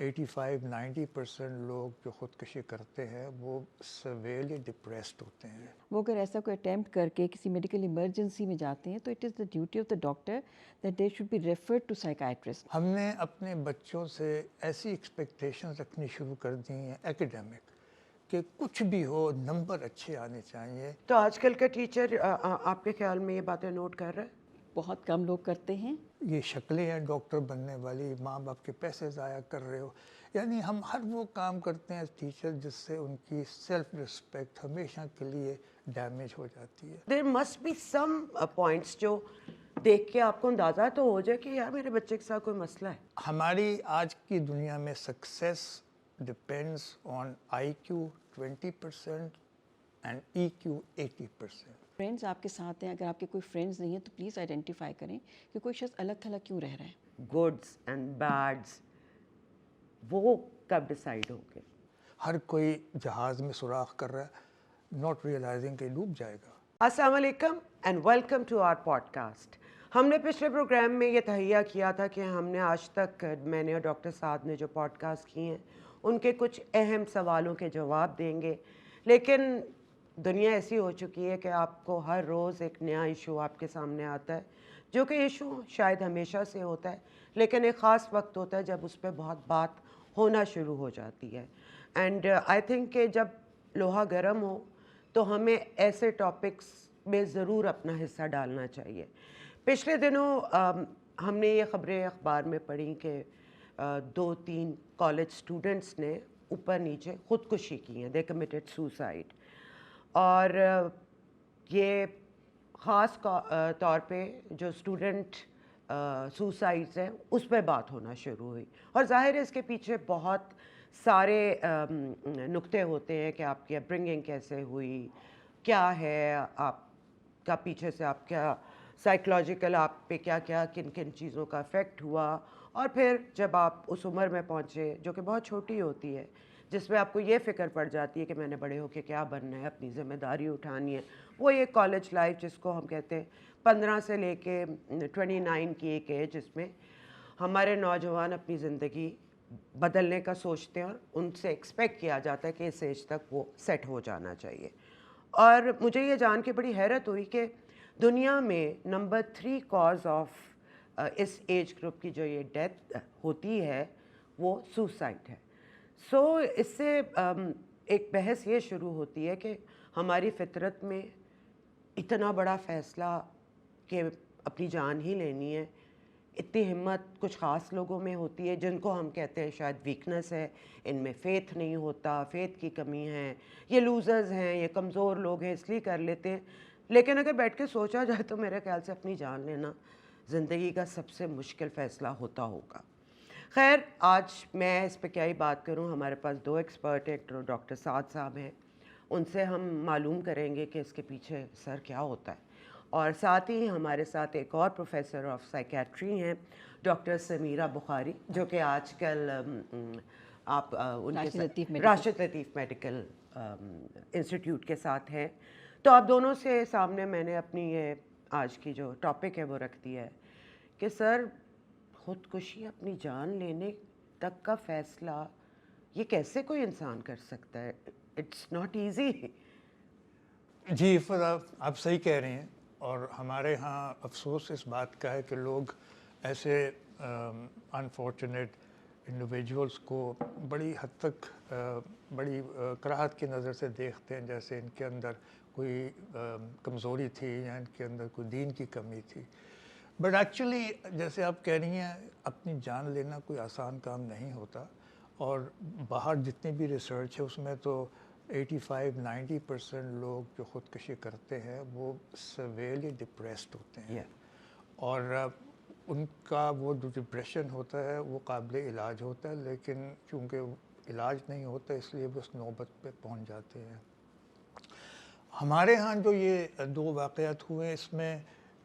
85-90% لوگ جو خودکشی کرتے ہیں وہ سیویئرلی ڈپریسڈ ہوتے ہیں. وہ اگر ایسا کوئی اٹیمپٹ کر کے کسی میڈیکل ایمرجنسی میں جاتے ہیں تو it is the duty of the doctor that they should be referred to psychiatrist. ہم نے اپنے بچوں سے ایسی ایکسپیکٹیشنز رکھنی شروع کر دی ہیں ایکیڈیمک کہ کچھ بھی ہو نمبر اچھے آنے چاہیے. تو آج کل کا ٹیچر آپ کے خیال میں یہ باتیں نوٹ کر رہا ہے؟ بہت کم لوگ کرتے ہیں. یہ شکلیں ہیں ڈاکٹر بننے والی، ماں باپ کے پیسے ضائع کر رہے ہو. یعنی ہم ہر وہ کام کرتے ہیں ٹیچر جس سے ان کی سیلف رسپیکٹ ہمیشہ کے لیے ڈیمیج ہو جاتی ہے. There must be some points جو دیکھ کے آپ کو اندازہ تو ہو جائے کہ یار میرے بچے کے ساتھ کوئی مسئلہ ہے. ہماری آج کی دنیا میں success depends on I Q 20% and E Q 80%. Friends آپ کے ساتھ ہیں، اگر آپ کے کوئی فرینڈز نہیں ہیں تو پلیز آئیڈینٹیفائی کریں کہ کوئی شخص الگ تھلگ کیوں رہ رہا ہے. گڈس اینڈ بیڈس وہ کب ڈیسائیڈ ہوں گے؟ ہر کوئی جہاز میں سوراخ کر رہا ہے ناٹ ریئلائزنگ کہ ڈوب جائے گا. السلام علیکم and welcome to our podcast. ہم نے پچھلے پروگرام میں یہ تہیہ کیا تھا کہ ہم نے آج تک میں نے اور ڈاکٹر سعد نے جو پوڈ کاسٹ کیے ہیں ان کے کچھ اہم سوالوں کے جواب دیں گے، لیکن دنیا ایسی ہو چکی ہے کہ آپ کو ہر روز ایک نیا ایشو آپ کے سامنے آتا ہے، جو کہ ایشو شاید ہمیشہ سے ہوتا ہے لیکن ایک خاص وقت ہوتا ہے جب اس پہ بہت بات ہونا شروع ہو جاتی ہے. اینڈ آئی تھنک کہ جب لوہا گرم ہو تو ہمیں ایسے ٹاپکس میں ضرور اپنا حصہ ڈالنا چاہیے. پچھلے دنوں ہم نے یہ خبریں اخبار میں پڑھی کہ 2-3 کالج اسٹوڈنٹس نے اوپر نیچے خودکشی کی ہیں، دے کمیٹڈ سوسائڈ. اور یہ خاص طور پہ جو اسٹوڈنٹ سوسائڈز ہیں اس پہ بات ہونا شروع ہوئی، اور ظاہر ہے اس کے پیچھے بہت سارے نکتے ہوتے ہیں کہ آپ کی اپبرنگنگ کیسے ہوئی، کیا ہے آپ کا پیچھے سے آپ کیا سائیکلوجیکل آپ پہ کیا کیا کن کن چیزوں کا افیکٹ ہوا، اور پھر جب آپ اس عمر میں پہنچے جو کہ بہت چھوٹی ہوتی ہے جس میں آپ کو یہ فکر پڑ جاتی ہے کہ میں نے بڑے ہو کے کیا بننا ہے، اپنی ذمہ داری اٹھانی ہے، وہ یہ کالج لائف جس کو ہم کہتے ہیں 15 سے لے کے 29 کی ایک ایج جس میں ہمارے نوجوان اپنی زندگی بدلنے کا سوچتے ہیں اور ان سے ایکسپیکٹ کیا جاتا ہے کہ اس ایج تک وہ سیٹ ہو جانا چاہیے. اور مجھے یہ جان کے بڑی حیرت ہوئی کہ دنیا میں نمبر 3 کاز آف اس ایج گروپ کی جو یہ ڈیتھ ہوتی ہے وہ سوسائڈ ہے. سو اس سے ایک بحث یہ شروع ہوتی ہے کہ ہماری فطرت میں اتنا بڑا فیصلہ کہ اپنی جان ہی لینی ہے، اتنی ہمت کچھ خاص لوگوں میں ہوتی ہے جن کو ہم کہتے ہیں شاید ویکنس ہے، ان میں فیتھ نہیں ہوتا، فیتھ کی کمی ہے، یہ لوزرز ہیں، یہ کمزور لوگ ہیں اس لیے کر لیتے ہیں. لیکن اگر بیٹھ کے سوچا جائے تو میرے خیال سے اپنی جان لینا زندگی کا سب سے مشکل فیصلہ ہوتا ہوگا. خیر آج میں اس پہ کیا ہی بات کروں، ہمارے پاس 2 ایکسپرٹ ہیں، ایک ڈاکٹر سعد صاحب ہیں، ان سے ہم معلوم کریں گے کہ اس کے پیچھے سر کیا ہوتا ہے، اور ساتھ ہی ہمارے ساتھ ایک اور پروفیسر آف سائیکیٹری ہیں ڈاکٹر سمیرہ بخاری، جو کہ آج کل آپ ان کے راشد لطیف میڈیکل انسٹیٹیوٹ کے ساتھ ہیں. تو آپ دونوں سے سامنے میں نے اپنی یہ آج کی جو ٹاپک ہے وہ رکھ دیا ہے کہ سر خودکشی اپنی جان لینے تک کا فیصلہ یہ کیسے کوئی انسان کر سکتا ہے؟ It's not easy. جی آپ صحیح کہہ رہے ہیں، اور ہمارے ہاں افسوس اس بات کا ہے کہ لوگ ایسے انفارچونیٹ انڈیویجولس کو بڑی حد تک بڑی کراہت کی نظر سے دیکھتے ہیں، جیسے ان کے اندر کوئی کمزوری تھی یا ان کے اندر کوئی دین کی کمی تھی. بٹ ایکچولی جیسے آپ کہہ رہی ہیں اپنی جان لینا کوئی آسان کام نہیں ہوتا، اور باہر جتنی بھی ریسرچ ہے اس میں تو 85-90% لوگ جو خودکشی کرتے ہیں وہ سیویئرلی ڈپریسڈ ہوتے ہیں. اور ان کا وہ جو ڈپریشن ہوتا ہے وہ قابل علاج ہوتا ہے، لیکن چونکہ علاج نہیں ہوتا اس لیے بس نوبت پہ پہنچ جاتے ہیں. ہمارے ہاں جو یہ 2 واقعات ہوئے اس میں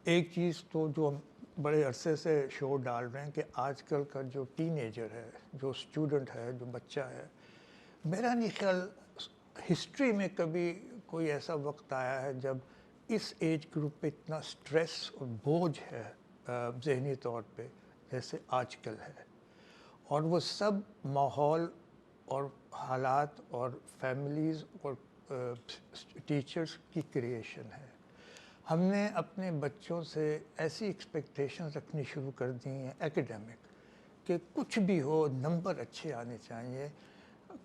ایک چیز تو جو ہم بڑے عرصے سے شور ڈال رہے ہیں کہ آج کل کا جو ٹین ایجر ہے، جو اسٹوڈنٹ ہے، جو بچہ ہے، میرا نہیں خیال ہسٹری میں کبھی کوئی ایسا وقت آیا ہے جب اس ایج گروپ پہ اتنا سٹریس اور بوجھ ہے ذہنی طور پہ جیسے آج کل ہے. اور وہ سب ماحول اور حالات اور فیملیز اور ٹیچرز کی کریشن ہے. ہم نے اپنے بچوں سے ایسی ایکسپیکٹیشنز رکھنی شروع کر دی ہیں ایکیڈیمک کہ کچھ بھی ہو نمبر اچھے آنے چاہیے,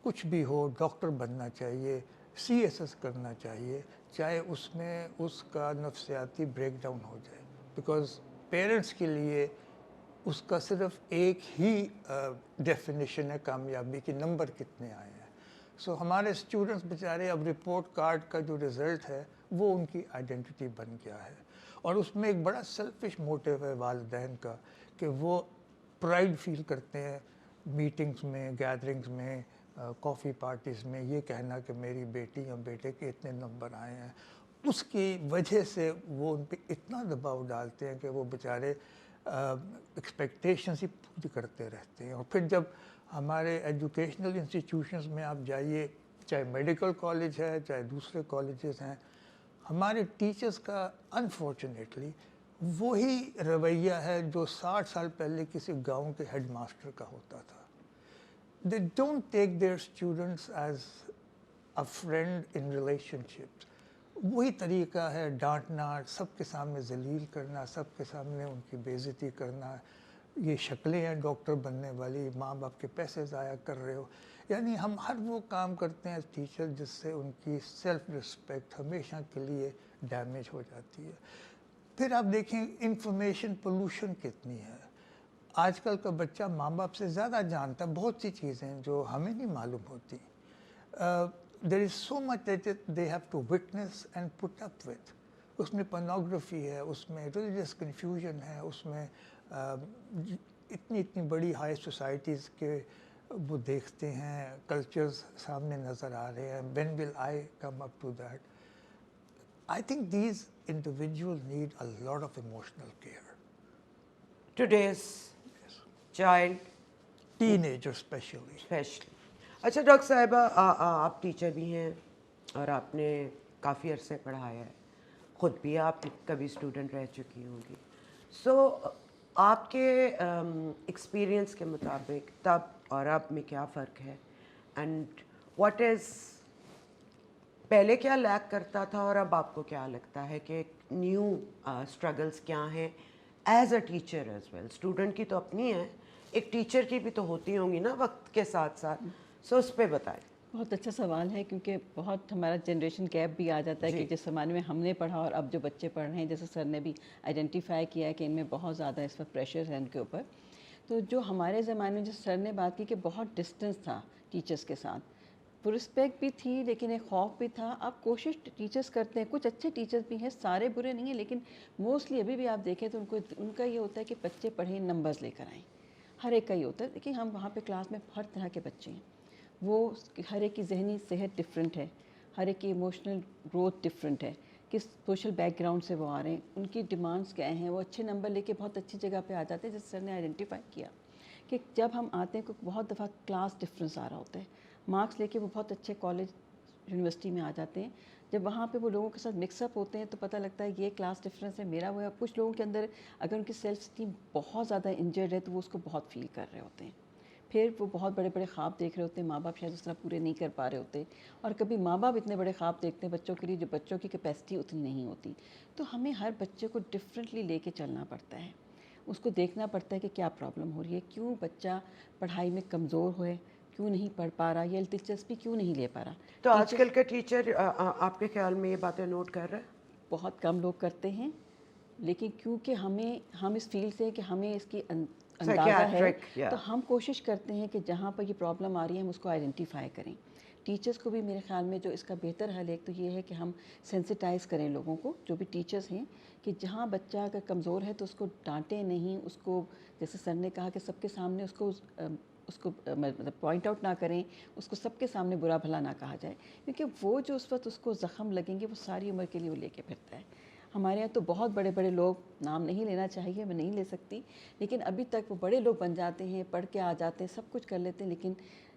کچھ بھی ہو ڈاکٹر بننا چاہیے, سی ایس ایس کرنا چاہیے, چاہے اس میں اس کا نفسیاتی بریک ڈاؤن ہو جائے, بیکاز پیرنٹس کے لیے اس کا صرف ایک ہی ڈیفینیشن ہے کامیابی کی, نمبر کتنے آئے ہیں. سو ہمارے اسٹوڈنٹس بیچارے اب رپورٹ کارڈ کا جو رزلٹ ہے وہ ان کی آئیڈینٹی بن گیا ہے, اور اس میں ایک بڑا سیلفش موٹیو ہے والدین کا کہ وہ پرائڈ فیل کرتے ہیں میٹنگز میں, گیدرنگز میں, کافی پارٹیز میں یہ کہنا کہ میری بیٹی یا بیٹے کے اتنے نمبر آئے ہیں. اس کی وجہ سے وہ ان پہ اتنا دباؤ ڈالتے ہیں کہ وہ بیچارے ایکسپیکٹیشنز ہی پوری کرتے رہتے ہیں. اور پھر جب ہمارے ایجوکیشنل انسٹیٹیوشنز میں آپ جائیے, چاہے میڈیکل کالج ہے چاہے دوسرے کالجز ہیں, ہمارے ٹیچرز کا انفارچونیٹلی وہی رویہ ہے جو 60 سال پہلے کسی گاؤں کے ہیڈ ماسٹر کا ہوتا تھا. They don't take their students as a friend in relationships. وہی طریقہ ہے ڈانٹنا, سب کے سامنے ذلیل کرنا, سب کے سامنے ان کی بے عزتی کرنا. یہ شکلیں ہیں ڈاکٹر بننے والی, ماں باپ کے پیسے ضائع کر رہے ہو. یعنی ہم ہر وہ کام کرتے ہیں ٹیچر جس سے ان کی سیلف رسپیکٹ ہمیشہ کے لیے ڈیمیج ہو جاتی ہے. پھر آپ دیکھیں انفارمیشن پولوشن کتنی ہے. آج کل کا بچہ ماں باپ سے زیادہ جانتا ہے بہت سی چیزیں جو ہمیں نہیں معلوم ہوتی. There is so much that they have to witness and put up with. اس میں پورنوگرافی ہے, اس میں ریلیجیس کنفیوژن ہے, اس میں اتنی بڑی ہائی سوسائٹیز کے وہ دیکھتے ہیں, کلچرز سامنے نظر آ رہے ہیں. When will I come up to that? I think these individuals need a lot of emotional care. Today's child, Teenager especially. اچھا ڈاکٹر صاحبہ, آپ ٹیچر بھی ہیں اور آپ نے کافی عرصے پڑھایا ہے, خود بھی آپ کبھی اسٹوڈنٹ رہ چکی ہوں گی. سو آپ کے ایکسپیرئنس کے مطابق تب اور اب میں کیا فرق ہے, اینڈ واٹ از, پہلے کیا لیک کرتا تھا اور اب آپ کو کیا لگتا ہے کہ نیو اسٹرگلس کیا ہیں as a teacher as well? Student کی تو اپنی ہے, ایک ٹیچر کی بھی تو ہوتی ہوں گی نا وقت کے ساتھ ساتھ. سو اس پہ بتائیں. بہت اچھا سوال ہے, کیونکہ بہت ہمارا جنریشن گیپ بھی آ جاتا ہے کہ جس زمانے میں ہم نے پڑھا اور اب جو بچے پڑھ رہے ہیں, جیسے سر نے بھی آئیڈینٹیفائی کیا ہے کہ ان میں بہت زیادہ اس وقت پریشر ہے ان کے اوپر. تو جو ہمارے زمانے میں جس سر نے بات کی کہ بہت ڈسٹینس تھا ٹیچرس کے ساتھ, وہ رسپیکٹ بھی تھی لیکن ایک خوف بھی تھا. آپ کوشش ٹیچرس کرتے ہیں, کچھ اچھے ٹیچرس بھی ہیں, سارے برے نہیں ہیں, لیکن موسٹلی ابھی بھی آپ دیکھیں تو ان کا یہ ہوتا ہے کہ بچے پڑھیں نمبرز لے کر آئیں. ہر ایک کا یہ ہوتا ہے. دیکھیں ہم وہاں پہ کلاس میں ہر طرح کے بچے ہیں, وہ ہر ایک کی ذہنی صحت ڈفرینٹ ہے, ہر ایک کی ایموشنل گروتھ ڈفرینٹ ہے, کس سوشل بیک گراؤنڈ سے وہ آ رہے ہیں, ان کی ڈیمانڈس کیا ہیں. وہ اچھے نمبر لے کے بہت اچھی جگہ پہ آ جاتے ہیں. جس سر نے آئیڈینٹیفائی کیا کہ جب ہم آتے ہیں بہت دفعہ کلاس ڈفرینس آ رہا ہوتا ہے, مارکس لے کے وہ بہت اچھے کالج یونیورسٹی میں آ جاتے ہیں. جب وہاں پہ وہ لوگوں کے ساتھ مکس اپ ہوتے ہیں تو پتہ لگتا ہے یہ کلاس ڈفرینس ہے, میرا وہ ہے. کچھ لوگوں کے اندر اگر ان کی سیلف اسٹیم بہت زیادہ انجرڈ ہے تو وہ اس کو بہت فیل کر رہے ہوتے ہیں. پھر وہ بہت بڑے بڑے خواب دیکھ رہے ہوتے ہیں, ماں باپ شاید اس طرح پورے نہیں کر پا رہے ہوتے, اور کبھی ماں باپ اتنے بڑے خواب دیکھتے ہیں بچوں کے لیے جو بچوں کی کیپیسٹی اتنی نہیں ہوتی. تو ہمیں ہر بچے کو ڈفرینٹلی لے کے چلنا پڑتا ہے, اس کو دیکھنا پڑتا ہے کہ کیا پرابلم ہو رہی ہے, کیوں بچہ پڑھائی میں کمزور ہوئے, کیوں نہیں پڑھ پا رہا, یا دلچسپی کیوں نہیں لے پا رہا. تو آج کل کا ٹیچر آپ کے خیال میں یہ باتیں نوٹ کر رہا ہے؟ بہت کم لوگ کرتے ہیں, لیکن کیونکہ ہم اس فیلڈ سے کہ ہمیں اس کی اندازہ ہے, تو ہم کوشش کرتے ہیں کہ جہاں پر یہ پرابلم آ رہی ہے ہم اس کو آئیڈینٹیفائی کریں. ٹیچرس کو بھی میرے خیال میں جو اس کا بہتر حل ہے تو یہ ہے کہ ہم سینسٹائز کریں لوگوں کو, جو بھی ٹیچرس ہیں, کہ جہاں بچہ اگر کمزور ہے تو اس کو ڈانٹیں نہیں, اس کو جیسے سر نے کہا کہ سب کے سامنے اس کو مطلب پوائنٹ آؤٹ نہ کریں, اس کو سب کے سامنے برا بھلا نہ کہا جائے, کیونکہ وہ جو اس وقت اس کو زخم لگیں گے وہ ساری عمر کے لیے وہ لے کے پھرتا ہے. ہمارے یہاں تو بہت بڑے بڑے لوگ, نام نہیں لینا چاہیے, میں نہیں لے سکتی, لیکن ابھی تک وہ بڑے لوگ بن جاتے ہیں, پڑھ کے آ جاتے ہیں, سب کچھ کر لیتے ہیں, لیکن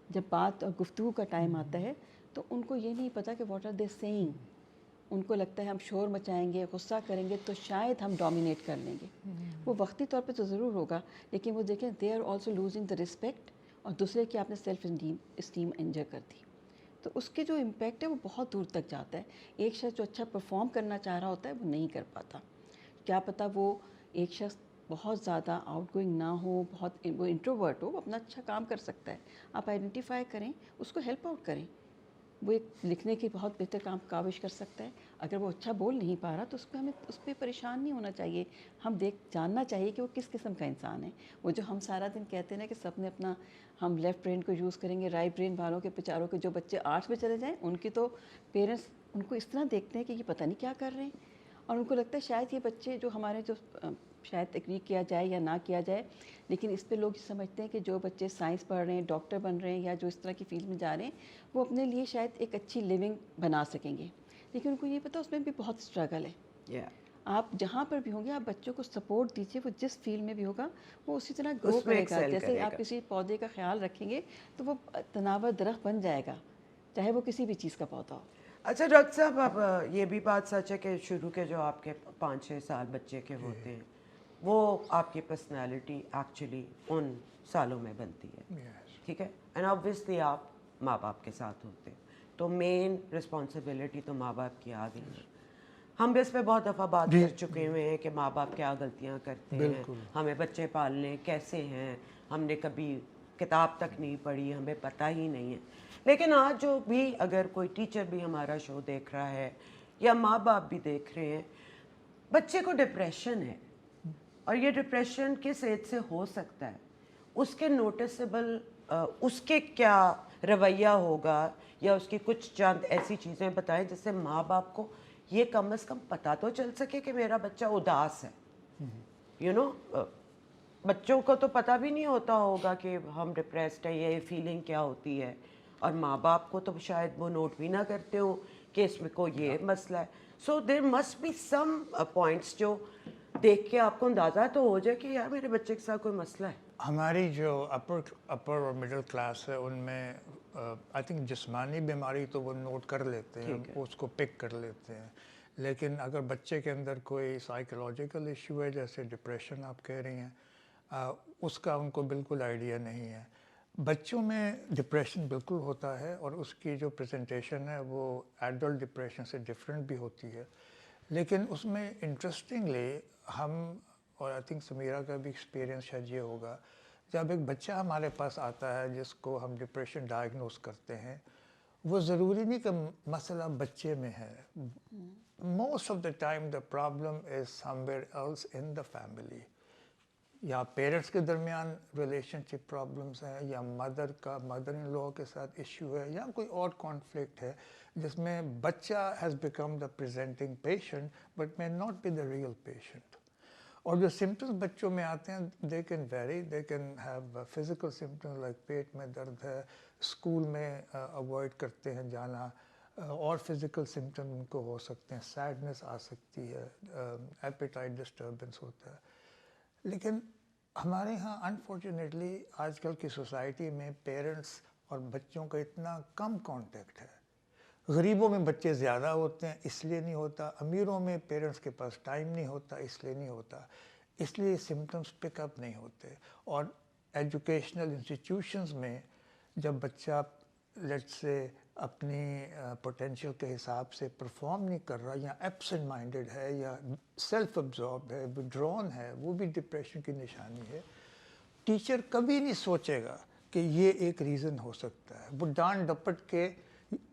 جب بات اور گفتگو کا ٹائم آتا ہے تو ان کو یہ نہیں پتہ کہ واٹ آر دے سیئنگ. ان کو لگتا ہے ہم شور مچائیں گے, غصہ کریں گے تو شاید ہم ڈومینیٹ کر لیں گے. وہ وقتی طور پہ تو ضرور ہوگا, لیکن وہ دیکھیں they are also losing the respect اور دوسرے کہ آپ نے سیلف اسٹیم انجر کر دی، تو اس کے جو امپیکٹ ہے وہ بہت دور تک جاتا ہے. ایک شخص جو اچھا پرفارم کرنا چاہ رہا ہوتا ہے وہ نہیں کر پاتا. کیا پتہ وہ ایک شخص بہت زیادہ آؤٹ گوئنگ نہ ہو، بہت وہ انٹروورٹ ہو، وہ اپنا اچھا کام کر سکتا ہے. آپ آئیڈینٹیفائی کریں، اس کو ہیلپ آؤٹ کریں. وہ ایک لکھنے کی بہت بہتر کاوش کر سکتا ہے. اگر وہ اچھا بول نہیں پا رہا تو ہمیں اس پہ پریشان نہیں ہونا چاہیے. ہم جاننا چاہیے کہ وہ کس قسم کا انسان ہے. وہ جو ہم سارا دن کہتے ہیں نا کہ سب نے اپنا، ہم لیفٹ برین کو یوز کریں گے، رائٹ برین والوں کے بیچاروں کے جو بچے آرٹس میں چلے جائیں، ان کی تو پیرنٹس ان کو اس طرح دیکھتے ہیں کہ یہ پتہ نہیں کیا کر رہے ہیں. اور ان کو لگتا ہے شاید یہ بچے جو ہمارے جو شاید تقریر کیا جائے یا نہ کیا جائے، لیکن اس پہ لوگ سمجھتے ہیں کہ جو بچے سائنس پڑھ رہے ہیں، ڈاکٹر بن رہے ہیں، یا جو اس طرح کی فیلڈ میں جا رہے ہیں، وہ اپنے لیے شاید ایک اچھی لیونگ بنا سکیں گے. لیکن ان کو یہ پتہ اس میں بھی بہت اسٹرگل ہے. آپ جہاں پر بھی ہوں گے آپ بچوں کو سپورٹ دیجیے، وہ جس فیلڈ میں بھی ہوگا وہ اسی طرح گرو کرے گا. جیسے آپ کسی پودے کا خیال رکھیں گے تو وہ تناور درخت بن جائے گا، چاہے وہ کسی بھی چیز کا پودا ہو. اچھا ڈاکٹر صاحب، اب یہ بھی بات سچ ہے کہ شروع کے جو آپ کے 5-6 سال بچے کے ہوتے ہیں وہ آپ کی پرسنالٹی ایکچولی ان سالوں میں بنتی ہے، ٹھیک ہے. اینڈ آبویسلی آپ ماں باپ کے ساتھ ہوتے ہیں تو مین رسپانسبلٹی تو ماں باپ کی آ گئی. ہم بھی اس پہ بہت دفعہ بات کر چکے ہوئے ہیں کہ ماں باپ کیا غلطیاں کرتے ہیں، ہمیں بچے پالنے کیسے ہیں، ہم نے کبھی کتاب تک نہیں پڑھی، ہمیں پتہ ہی نہیں ہے. لیکن آج جو بھی اگر کوئی ٹیچر بھی ہمارا شو دیکھ رہا ہے یا ماں باپ بھی دیکھ رہے ہیں، بچے کو ڈپریشن ہے، اور یہ ڈپریشن کس ایج سے ہو سکتا ہے، اس کے نوٹسبل اس کے کیا رویہ ہوگا، یا اس کی کچھ چند ایسی چیزیں بتائیں جس سے ماں باپ کو یہ کم از کم پتہ تو چل سکے کہ میرا بچہ اداس ہے. بچوں کو تو پتہ بھی نہیں ہوتا ہوگا کہ ہم ڈپریسڈ ہیں، یہ فیلنگ کیا ہوتی ہے، اور ماں باپ کو تو شاید وہ نوٹ بھی نہ کرتے ہوں کہ اس میں کوئی یہ مسئلہ ہے. So there must be some points جو دیکھ کے آپ کو اندازہ تو ہو جائے کہ یار میرے بچے کے ساتھ کوئی مسئلہ ہے. ہماری جو اپر اور مڈل کلاس ہے ان میں آئی تھنک جسمانی بیماری تو وہ نوٹ کر لیتے ہیں، اس کو پک کر لیتے ہیں. لیکن اگر بچے کے اندر کوئی سائیکولوجیکل ایشو ہے جیسے ڈپریشن آپ کہہ رہی ہیں، اس کا ان کو بالکل آئیڈیا نہیں ہے. بچوں میں ڈپریشن بالکل ہوتا ہے، اور اس کی جو پریزنٹیشن ہے وہ ایڈلٹ ڈپریشن سے ڈفرینٹ بھی ہوتی ہے. لیکن اس میں انٹرسٹنگلی ہم، اور آئی تھنک سمیرہ کا بھی ایکسپیرینس شاید یہ ہوگا، جب ایک بچہ ہمارے پاس آتا ہے جس کو ہم ڈپریشن ڈائگنوز کرتے ہیں، وہ ضروری نہیں کہ مسئلہ بچے میں ہے. Most of the time the problem is somewhere else in the family. یا پیرنٹس کے درمیان ریلیشن شپ پرابلمس ہیں، یا مدر ان لاء کے ساتھ ایشو ہے، یا کوئی اور کانفلکٹ ہے جس میں بچہ has become the presenting patient but may not be the real patient. اور جو سمٹمس بچوں میں آتے ہیں they can vary, they can have physical symptoms like پیٹ میں درد ہے، اسکول میں اوائڈ کرتے ہیں جانا، اور فزیکل سمٹم ان کو ہو سکتے ہیں، سیڈنس آ سکتی ہے، ایپیٹائٹ ڈسٹربنس ہوتا ہے. لیکن ہمارے ہاں انفارچونیٹلی آج کل کی سوسائٹی میں پیرنٹس اور بچوں کا اتنا کم کانٹیکٹ ہے. غریبوں میں بچے زیادہ ہوتے ہیں اس لیے نہیں ہوتا، امیروں میں پیرنٹس کے پاس ٹائم نہیں ہوتا اس لیے نہیں ہوتا، اس لیے سمٹمس پک اپ نہیں ہوتے. اور ایجوکیشنل انسٹیٹیوشنز میں جب بچہ لیٹ سے اپنی پوٹینشیل کے حساب سے پرفارم نہیں کر رہا، یا ایبسنٹ مائنڈڈ ہے، یا سیلف ابزاربڈ ہے، وڈرون ہے، وہ بھی ڈپریشن کی نشانی ہے. ٹیچر کبھی نہیں سوچے گا کہ یہ ایک ریزن ہو سکتا ہے، وہ ڈانٹ ڈپٹ کے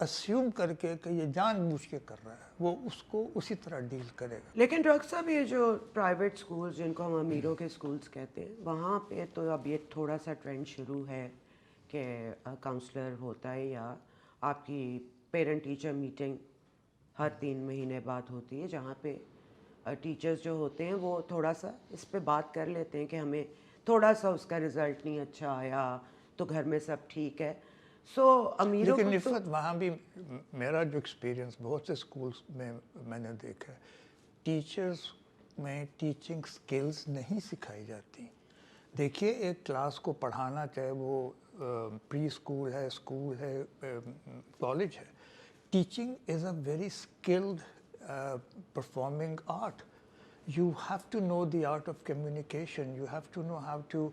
اسیوم کر کے کہ یہ جان بوجھ کے کر رہا ہے، وہ اس کو اسی طرح ڈیل کرے گا. لیکن ڈاکٹر صاحب یہ جو پرائیویٹ سکولز جن کو ہم امیروں کے سکولز کہتے ہیں، وہاں پہ تو اب یہ تھوڑا سا ٹرینڈ شروع ہے کہ کاؤنسلر ہوتا ہے، یا آپ کی پیرنٹ ٹیچر میٹنگ ہر 3 مہینے بعد ہوتی ہے، جہاں پہ ٹیچرز جو ہوتے ہیں وہ تھوڑا سا اس پہ بات کر لیتے ہیں کہ ہمیں تھوڑا سا اس کا رزلٹ نہیں اچھا آیا تو گھر میں سب ٹھیک ہے. سو امیروں لیکن نفرت وہاں بھی میرا جو ایکسپیرینس بہت سے اسکولس میں نے دیکھا ہے، ٹیچرز میں ٹیچنگ سکلز نہیں سکھائی جاتی. دیکھیے ایک کلاس کو پڑھانا، چاہے وہ پری اسکول ہے، کالج ہے، teaching is a very skilled performing art. You have to know the art of communication. You have to know how to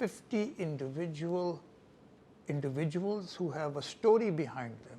50 individuals who have a story behind them.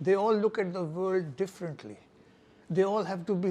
They all look at the world differently. They all have to be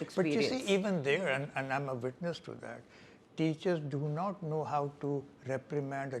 But you see, even there, and I'm a witness to that, teachers do not know how to reprimand a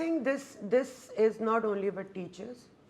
think this is not only with teachers.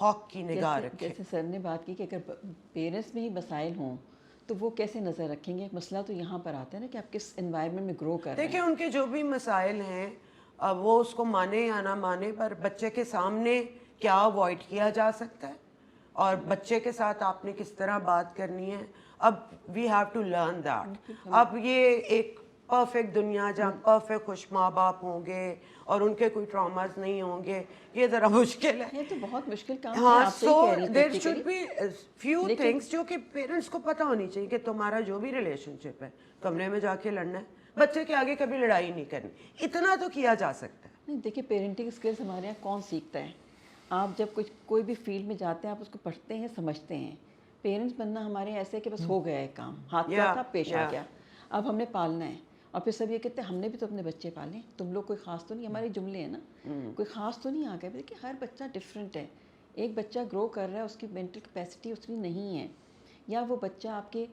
ہاک کی نگاہ رکھیں. جیسے سر نے بات کی کہ اگر parents میں ہی مسائل ہوں تو وہ کیسے نظر رکھیں گے. مسئلہ تو یہاں پر آتا ہے نا کہ آپ کس انوائرمنٹ میں گرو کر رہے ہیں. دیکھیں ان کے جو بھی مسائل ہیں وہ اس کو مانے یا نہ مانے, پر بچے کے سامنے کیا اوائڈ کیا جا سکتا ہے اور بچے کے ساتھ آپ نے کس طرح بات کرنی ہے. اب we have to learn that. اب یہ ایک پرفیکٹ دنیا جہاں پرفیکٹ خوش ماں باپ ہوں گے اور ان کے کوئی ٹراماز نہیں ہوں گے, یہ ذرا مشکل ہے. یہ تو بہت مشکل کام ہے. ہاں, آپ سے سو کہہ رہی there should be few things جو کہ پیرنٹس کو پتہ ہونی چاہیے کہ تمہارا جو بھی ریلیشن شپ ہے کمرے میں جا کے لڑنا ہے, بچے کے آگے کبھی لڑائی نہیں کرنی, اتنا تو کیا جا سکتا ہے. نہیں دیکھیے پیرنٹنگ اسکلس ہمارے یہاں کون سیکھتا ہے. آپ جب کوئی بھی فیلڈ میں جاتے ہیں آپ اس کو پڑھتے ہیں, سمجھتے ہیں. پیرنٹس بننا ہمارے یہاں ایسے ہے کہ بس ہو گیا ہے کام, ہاتھ کا تھا پیش آ گیا, اب ہم نے پالنا ہے. اور پھر سب یہ کہتے ہیں ہم نے بھی تو اپنے بچے پالے, تم لوگ کوئی خاص تو نہیں. ہمارے جملے ہیں نا, کوئی خاص تو نہیں آ گیا. دیکھیے ہر بچہ ڈفرینٹ ہے. ایک بچہ گرو کر رہا ہے, اس کی مینٹل کیپیسٹی اتنی نہیں ہے, یا وہ بچہ آپ کے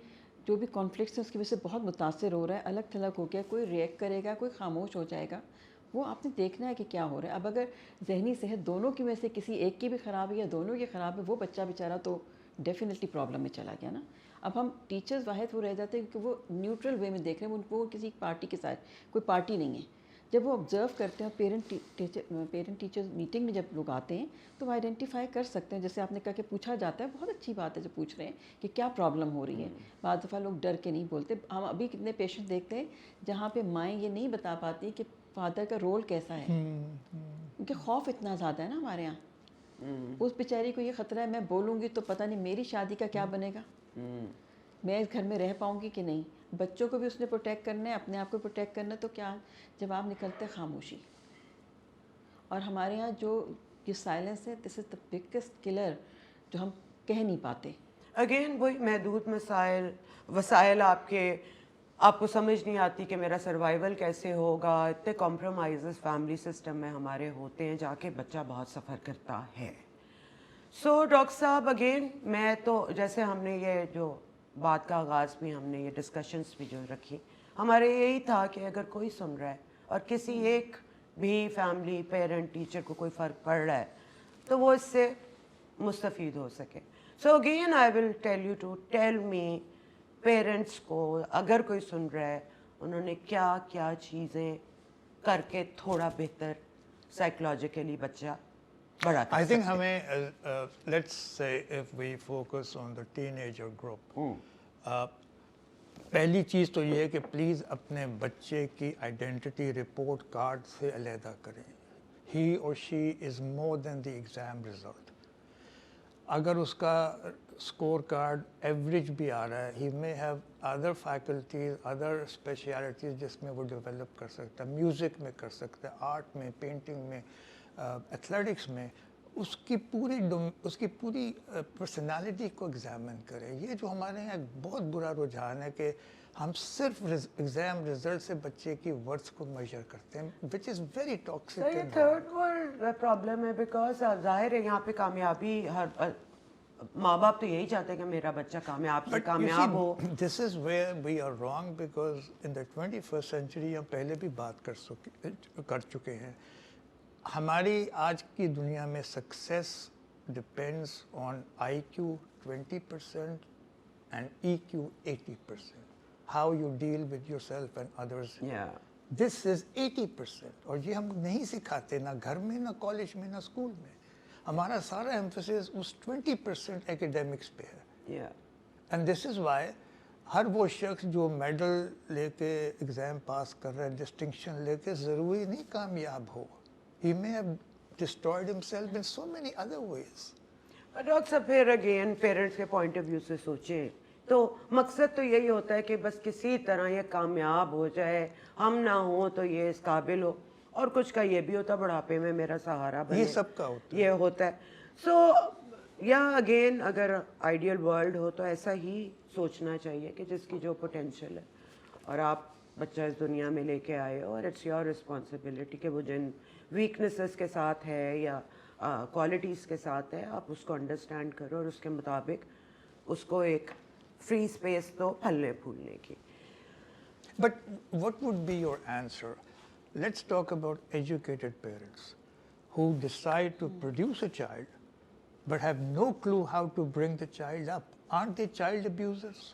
جو بھی کانفلکٹس ہیں اس کی وجہ سے بہت متاثر ہو رہا ہے, الگ تھلگ ہو گیا, کوئی ریئیکٹ کرے گا, کوئی خاموش ہو جائے گا. وہ آپ نے دیکھنا ہے کہ کیا ہو رہا ہے. اب اگر ذہنی صحت دونوں کی وجہ سے کسی ایک کی بھی خراب ہے یا دونوں کی خراب ہے, وہ بچہ بیچارہ تو ڈیفینیٹلی پرابلم میں چلا گیا نا. اب ہم ٹیچرز واحد وہ رہ جاتے ہیں کیونکہ وہ نیوٹرل وے میں دیکھ رہے ہیں, وہ کسی پارٹی کے ساتھ کوئی پارٹی نہیں ہے. جب وہ آبزرو کرتے ہیں, پیرنٹ ٹیچرز میٹنگ میں جب لوگ آتے ہیں تو وہ آئیڈینٹیفائی کر سکتے ہیں. جیسے آپ نے کہا کہ پوچھا جاتا ہے, بہت اچھی بات ہے جو پوچھ رہے ہیں کہ کیا پرابلم ہو رہی ہے. بعض دفعہ لوگ ڈر کے نہیں بولتے. ہم ابھی کتنے پیشنٹ دیکھتے ہیں جہاں پہ مائیں یہ نہیں بتا پاتی کہ فادر کا رول کیسا ہے, کیونکہ خوف اتنا زیادہ ہے نا ہمارے یہاں. اس بیچاری کو یہ خطرہ ہے میں بولوں گی تو پتہ نہیں میری شادی کا کیا بنے گا, میں اس گھر میں رہ پاؤں گی کہ نہیں. بچوں کو بھی اس نے پروٹیکٹ کرنا ہے, اپنے آپ کو پروٹیکٹ کرنا ہے. تو کیا جواب نکلتے خاموشی. اور ہمارے یہاں جو یہ سائلنس ہے, دس از دا بگیسٹ کلر جو ہم کہہ نہیں پاتے. اگین وہی محدود وسائل آپ کو سمجھ نہیں آتی کہ میرا سروائیول کیسے ہوگا. اتنے کمپرومائزز فیملی سسٹم میں ہمارے ہوتے ہیں جا کے بچہ بہت سفر کرتا ہے. سو ڈاکٹر صاحب اگین میں تو جیسے ہم نے یہ جو بات کا آغاز بھی ہم نے یہ ڈسکشنس بھی جو رکھی, ہمارے یہی تھا کہ اگر کوئی سن رہا ہے اور کسی ایک بھی فیملی پیرنٹ ٹیچر کو کوئی فرق پڑ رہا ہے تو وہ اس سے مستفید ہو سکے. So again I will tell you to tell me parents کو اگر کوئی سن رہا ہے انہوں نے کیا کیا چیزیں کر کے تھوڑا بہتر سائیکولوجیکلی بچہ بڑا کر I think ہمیں let's say if we focus on the teenager group, پہلی چیز تو یہ ہے کہ پلیز اپنے بچے کی آئیڈینٹی رپورٹ کارڈ سے علیحدہ کریں. He or she is more than the exam result. اگر اس کا اسکور کارڈ ایوریج بھی آ رہا ہے, he may have other faculties, other specialities جس میں وہ ڈیولپ کر سکتا ہے, میوزک میں کر سکتا ہے, آرٹ میں, پینٹنگ میں, ایتھلیٹکس میں. اس کی پوری پرسنالٹی کو ایگزامن کرے. یہ جو ہمارے یہاں ایک بہت برا رجحان ہے کہ ہم صرف ایگزام رزلٹ سے بچے کی ورتھ کو میجر کرتے ہیں, وچ از ویری ٹاکسک. یہ تھرڈ ورلڈ پرابلم ہے, بیکاز ظاہر ہے یہاں پہ کامیابی ہر ماں باپ تو یہی چاہتے ہیں کہ میرا بچہ کامیاب سے کامیاب ہو. This is where we are wrong, because in the 21st century ہم پہلے بھی بات کر چکے ہیں. ہماری آج کی دنیا میں success depends on IQ 20% and EQ 80%. How you deal with yourself and others, this is 80%. اور یہ ہم نہیں سکھاتے, نہ گھر میں, نہ کالج میں, نہ اسکول میں. ہمارا سارا ایمفسس اس 20% ایکیڈیمکس پہ ہے. اینڈ دس از وائی ہر وہ شخص جو میڈل لے کے ایگزام پاس کر رہا ہے, ڈسٹنکشن لے کے, ضروری نہیں کامیاب ہو. He may have destroyed himself in so many other ways. Doctor صاحب پھر اگین پیرنٹس کے پوائنٹ آف ویو سے سوچیں تو مقصد تو یہی ہوتا ہے کہ بس کسی طرح یہ کامیاب ہو جائے, ہم نہ ہوں تو یہ اس قابل ہو, اور کچھ کا یہ بھی ہوتا ہے بڑھاپے میں میرا سہارا بنے, یہ سب کا ہوتا ہے, یہ ہوتا ہے. سو یا اگین اگر آئیڈیل ورلڈ ہو تو ایسا ہی سوچنا چاہیے کہ جس کی جو پوٹینشیل ہے اور آپ بچہ اس دنیا میں لے کے آئے ہو, اور اٹس یور رسپانسبلٹی کہ وہ جن ویکنیسز کے ساتھ ہے یا کوالٹیز کے ساتھ ہے آپ اس کو انڈرسٹینڈ کرو اور اس کے مطابق اس کو ایک فری اسپیس دو پھلنے پھولنے کی. But what would be your answer? Let's talk about educated parents who decide to produce a child but have no clue how to bring the child up. Aren't they child abusers?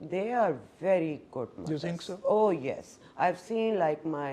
they are very good mothers. You think so? Oh yes, I've seen like my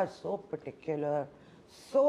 are so particular, so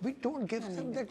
We don't give them that।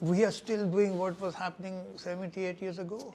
we are still doing what was happening 78 years ago।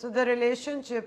So the relationship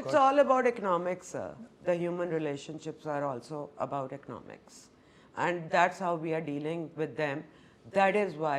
It's all about economics, sir. The human relationships are also about economics, and that's how we are dealing with them. That is why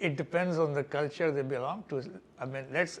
It depends on the culture they belong to. I mean, let's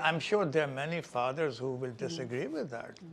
I'm sure there are many fathers who will disagree with that.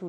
to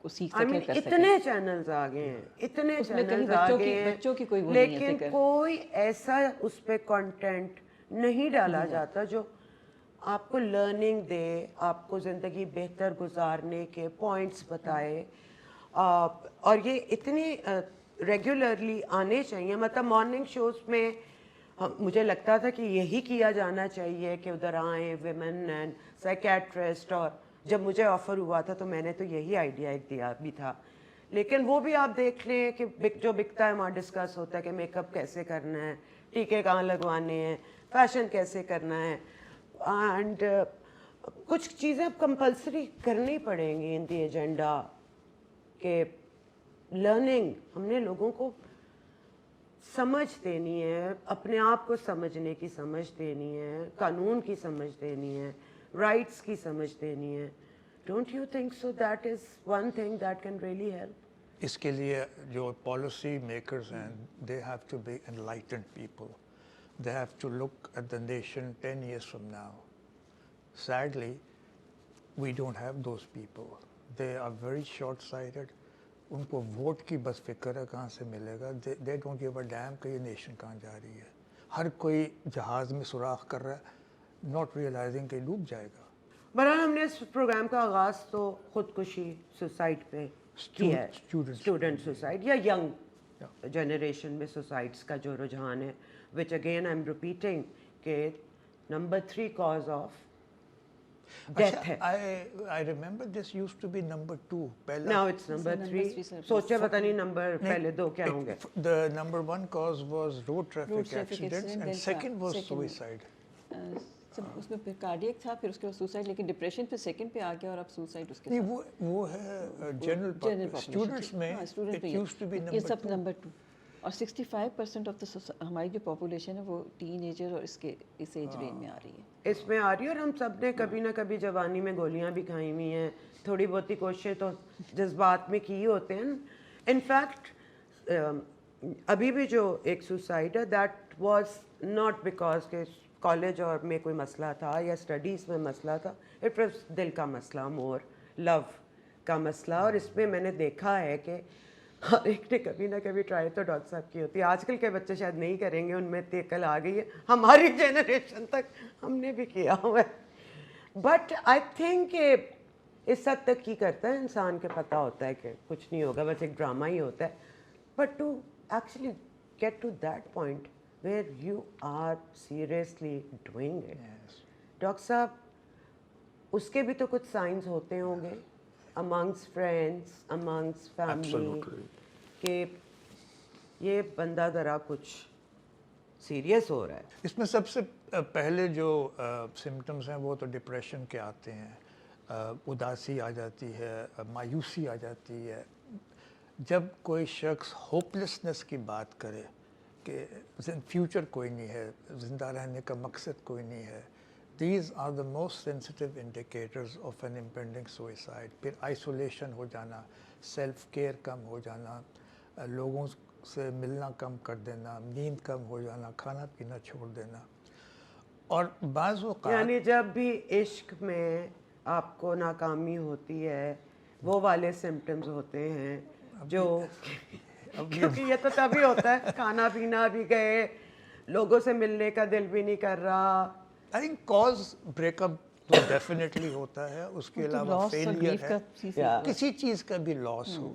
کو سیکھ سکیں کر سکیں. اتنے channels آ گئے ہیں, اتنے channels آ گئے ہیں, بچوں کی کوئی وہ نہیں ہے لیکن فکر. کوئی ایسا اس پہ کنٹینٹ نہیں ڈالا جاتا جو آپ کو لرننگ دے, آپ کو زندگی بہتر گزارنے کے پوائنٹس بتائے. اور یہ اتنی ریگولرلی آنے چاہیے. مطلب مارننگ شوز میں مجھے لگتا تھا کہ یہی کیا جانا چاہیے کہ ادھر آئیں ویمن اینڈ سائیکیٹرسٹ, اور جب مجھے آفر ہوا تھا تو میں نے تو یہی آئیڈیا ایک دیا بھی تھا. لیکن وہ بھی آپ دیکھ لیں کہ جو بکتا ہے وہاں ڈسکس ہوتا ہے کہ میک اپ کیسے کرنا ہے, ٹیکے کہاں لگوانے ہیں, فیشن کیسے کرنا ہے. اینڈ کچھ چیزیں اب کمپلسری کرنی پڑیں گی ان دی ایجنڈا کہ لرننگ, ہم نے لوگوں کو سمجھ دینی ہے, اپنے آپ کو سمجھنے کی سمجھ دینی ہے, قانون کی سمجھ دینی ہے, رائٹس کی سمجھ دینی ہے. Don't you think so that is one thing that can really help. اس کے لیے جو پالیسی میکرز ہیں, they have to be enlightened people. They have to look at the nation 10 years from now. Sadly, we don't have those people. They are very short-sighted. ان کو vote کی بس فکر ہے کہاں سے ملے گا. They don't give a damn کہ یہ نیشن کہاں جا رہی ہے. ہر کوئی جہاز میں سوراخ کر رہا ہے, not realizing کہ ڈوب جائے گا. بہرحال ہم نے اس پروگرام کا آغاز تو خودکشی سوسائڈ پہ کیا ہے, اسٹوڈنٹ سوسائڈ یا ینگ جنریشن میں سوسائڈس کا جو رجحان ہے, which again I'm repeating کہ number 3 cause of death ہے. I remember this used to be number 2. Now it's number 3. سوچے پتہ نہیں نمبر پہلے 2 کیا ہوں گے. The number 1 cause was road traffic accidents and second was suicide. اس میں پھر کارڈیک تھا, پھر اس کے بعد سوسائڈ, لیکن ڈپریشن پھر سیکنڈ پہ آ گیا اور اب سوسائڈ اس کے نہیں, وہ ہے جنرل اسٹوڈنٹس میں it used to be یہ سب نمبر 2. اور 65% آف دا ہماری جو پاپولیشن ہے وہ ٹین ایجر اور اس ایج رینج میں آ رہی ہے. اس میں آ رہی ہے, اور ہم سب نے کبھی نہ کبھی جوانی میں گولیاں بھی کھائی ہوئی ہیں, تھوڑی بہت کوششیں تو جذبات میں کی ہوتے ہیں. ان فیکٹ ابھی بھی جو ایک سوسائڈ ہے دیٹ واز ناٹ بیکاز کہ کالج اور میں کوئی مسئلہ تھا یا اسٹڈیز میں مسئلہ تھا, اٹ واز دل کا مسئلہ, مور لو کا مسئلہ. اور اس میں میں نے دیکھا ہے کہ ہر ایک نے کبھی نہ کبھی ٹرائی تو ڈاکٹر صاحب کی ہوتی ہے. آج کل کے بچے شاید نہیں کریں گے, ان میں عقل آ گئی ہے, ہماری جنریشن تک ہم نے بھی کیا ہوا ہے. بٹ آئی تھنک کہ اس حد تک کی کرتا ہے انسان کے پتہ ہوتا ہے کہ کچھ نہیں ہوگا, بس ایک ڈرامہ ہی ہوتا ہے. But to actually get to that point where you are seriously doing it, doctor صاحب اس کے بھی تو کچھ سائنس ہوتے ہوں گے amongst friends, amongst family, کہ یہ بندہ ذرا کچھ سیریس ہو رہا ہے. اس میں سب سے پہلے جو سمٹمز ہیں وہ تو ڈپریشن کے آتے ہیں, اداسی آ جاتی ہے, مایوسی آ جاتی ہے. جب کوئی شخص ہوپلیسنس کی بات کرے کہ فیوچر کوئی نہیں ہے, زندہ رہنے کا مقصد کوئی نہیں ہے, these are the most sensitive indicators of an impending suicide. پھر آئسولیشن ہو جانا, سیلف کیئر کم ہو جانا, لوگوں سے ملنا کم کر دینا, نیند کم ہو جانا, کھانا پینا چھوڑ دینا. اور بعض اوقات یعنی جب بھی عشق میں آپ کو ناکامی ہوتی ہے وہ والے سمٹمز ہوتے ہیں جو کیونکہ یہ تو تبھی ہوتا ہے, کھانا پینا بھی گئے, لوگوں سے ملنے کا دل بھی نہیں کر رہا. I think cause break up تو definitely ہوتا ہے, اس کے علاوہ failure ہے, کسی چیز کا بھی لاس ہو.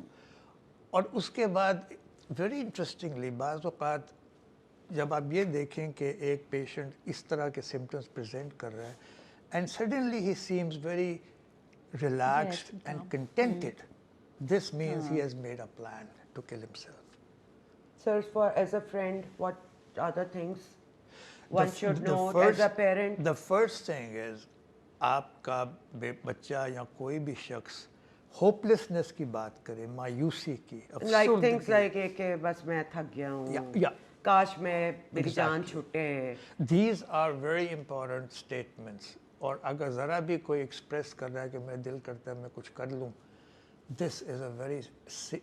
اور اس کے بعد very interestingly بعض اوقات جب آپ یہ دیکھیں کہ ایک پیشنٹ اس طرح کے symptoms present کر رہا ہے and suddenly he seems very relaxed and contented, this means he has made a plan to kill himself. Sir, as a friend, what are the things one should know as a parent? The first thing is آپ کا بچہ یا کوئی بھی شخص ہوپلیسنس کی بات کرے, مایوسی کی, like things like کہ بس میں تھک گیا ہوں, کاش میں میری جان چھوٹے. These are very important statements. اور اگر ذرا بھی کوئی ایکسپریس کر رہا ہے کہ میں دل کرتا ہے میں کچھ کر لوں, this is a very,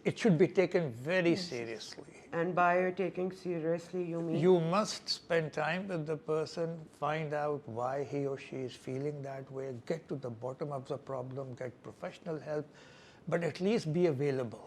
it should be taken very seriously. And by taking seriously, you mean? You must spend time with the person, find out why he or she is feeling that way, get to the bottom of the problem, get professional help, but at least be available.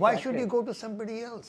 Why should he go to somebody else?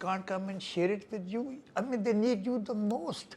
can't come and share it with you. I mean they need you the most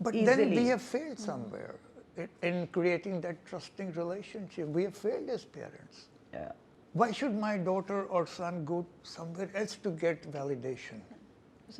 But easily. then we have failed somewhere in creating that trusting relationship. We have failed as parents. Yeah. Why should my daughter or son go somewhere else to get validation?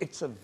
It's a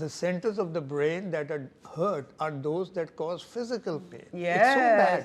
the centers of the brain that are hurt are those that cause physical pain. It's so bad.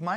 my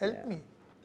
help me?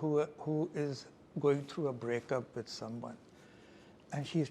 who is going through a breakup with someone and she is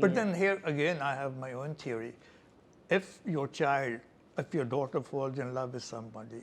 But then here again I have my own theory. If your child, if your daughter falls in love with somebody,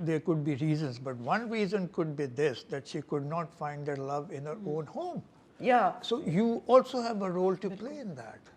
there could be reasons, but one reason could be this, that she could not find that love in her own home. Yeah. So you also have a role to play in that.